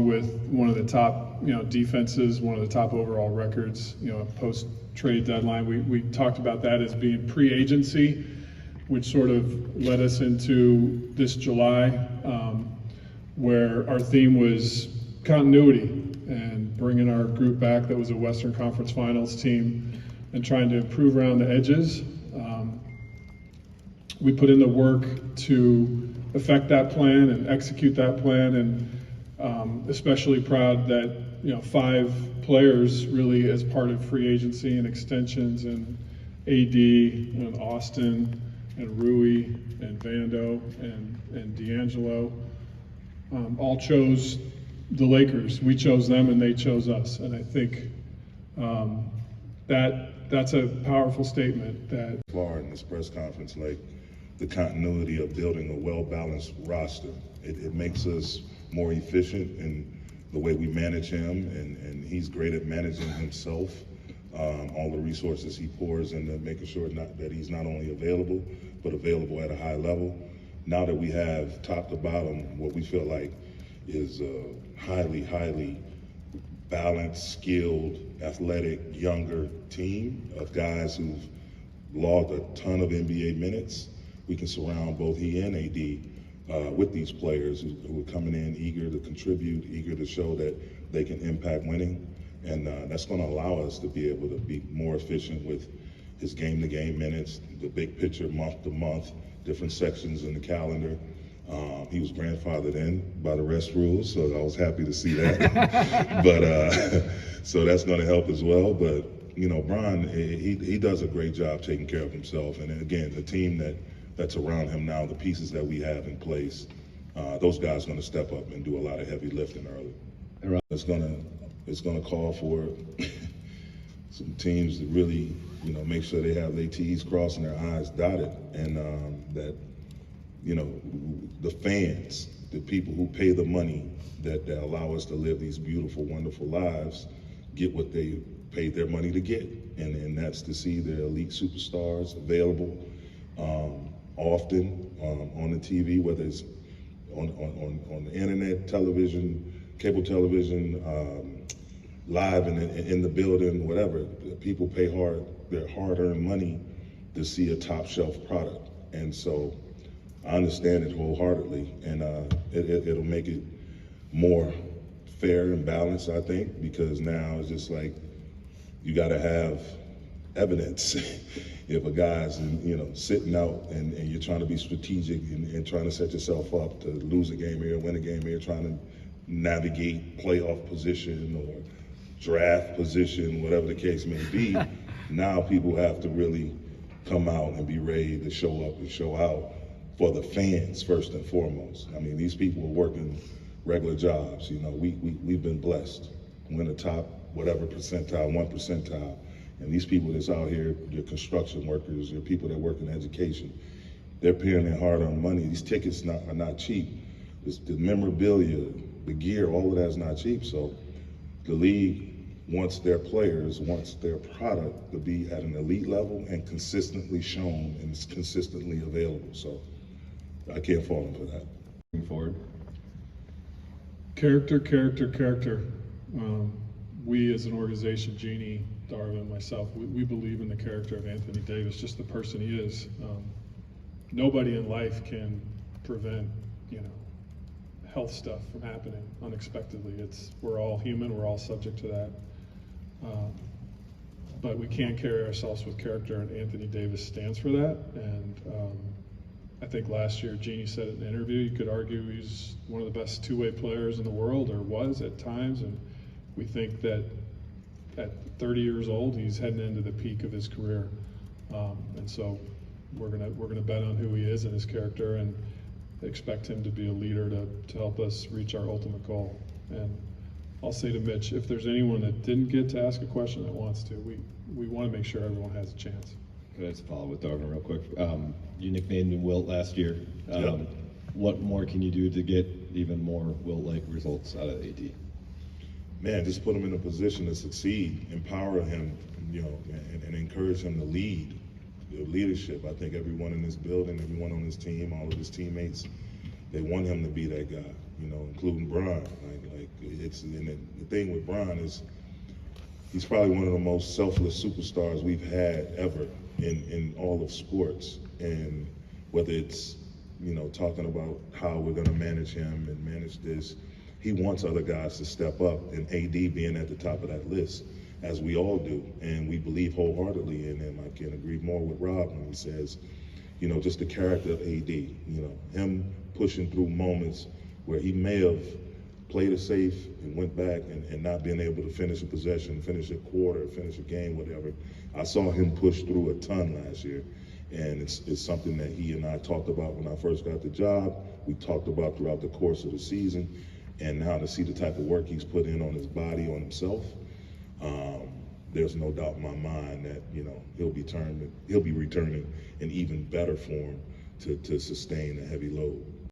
with one of the top, defenses, one of the top overall records, post-trade deadline. We talked about that as being pre-agency, which sort of led us into this July, where our theme was continuity and bringing our group back that was a Western Conference Finals team and trying to improve around the edges. We put in the work to affect that plan and execute that plan, and especially proud that 5 players really as part of free agency and extensions, and AD and Austin and Rui and Vando and D'Angelo all chose the Lakers. We chose them and they chose us, and I think that's a powerful statement. That far in this press conference, like the continuity of building a well-balanced roster, it makes us more efficient in the way we manage him, and he's great at managing himself. All the resources he pours into making sure that he's not only available, but available at a high level. Now that we have top to bottom what we feel like is a highly balanced, skilled, athletic, younger team of guys who've logged a ton of NBA minutes, we can surround both he and AD with these players who are coming in eager to contribute, eager to show that they can impact winning. And that's going to allow us to be able to be more efficient with his game-to-game minutes, the big picture month-to-month, different sections in the calendar. He was grandfathered in by the rest rules, so I was happy to see that. But so that's going to help as well. But Bron, he does a great job taking care of himself. And again, the team that's around him now, the pieces that we have in place, those guys are going to step up and do a lot of heavy lifting early. It's going to call for some teams to really, make sure they have their T's crossed and their I's dotted, and that, the fans, the people who pay the money that allow us to live these beautiful, wonderful lives, get what they paid their money to get, and that's to see their elite superstars available often on the TV, whether it's on the internet, television, cable television, live in the building, whatever. People pay their hard-earned money to see a top-shelf product, and so I understand it wholeheartedly, and it'll make it more fair and balanced, I think, because now it's just like you got to have evidence. If a guy's sitting out and you're trying to be strategic and trying to set yourself up to lose a game here, win a game here, trying to navigate playoff position or draft position, whatever the case may be, now people have to really come out and be ready to show up and show out for the fans first and foremost. I mean, these people are working regular jobs. We've been blessed. We're in the top whatever percentile, 1 percentile. And these people that's out here, your construction workers, your people that work in education, they're paying their hard-earned money. These tickets are not cheap. The memorabilia, the gear, all of that is not cheap. So the league wants their players, wants their product to be at an elite level and consistently shown and consistently available. So I can't fault them for that. Moving forward. Character. We as an organization, Jeannie, Darvin, myself, we believe in the character of Anthony Davis, just the person he is. Nobody in life can prevent, health stuff from happening unexpectedly. We're all human, we're all subject to that. But we can carry ourselves with character, and Anthony Davis stands for that. And I think last year, Jeannie said in an interview, you could argue he's one of the best two-way players in the world, or was at times, and we think that at 30 years old, he's heading into the peak of his career. And so we're gonna bet on who he is and his character, and expect him to be a leader to help us reach our ultimate goal. And I'll say to Mitch, if there's anyone that didn't get to ask a question that wants to, we want to make sure everyone has a chance. Could I just follow with Darvin real quick? You nicknamed him Wilt last year. Yep. What more can you do to get even more Wilt-like results out of AD? Man, just put him in a position to succeed, empower him, and encourage him to lead. Leadership. I think everyone in this building, everyone on this team, all of his teammates, they want him to be that guy, including Brian. Like the thing with Bron is he's probably one of the most selfless superstars we've had ever in all of sports. And whether it's, talking about how we're going to manage him and manage this, he wants other guys to step up, and AD being at the top of that list, as we all do. And we believe wholeheartedly in him. I can't agree more with Rob when he says, just the character of AD, him pushing through moments where he may have played it safe and went back and not being able to finish a possession, finish a quarter, finish a game, whatever. I saw him push through a ton last year. And it's something that he and I talked about when I first got the job. We talked about throughout the course of the season. And now to see the type of work he's put in on his body, on himself, there's no doubt in my mind that, he'll be returning in even better form to sustain a heavy load.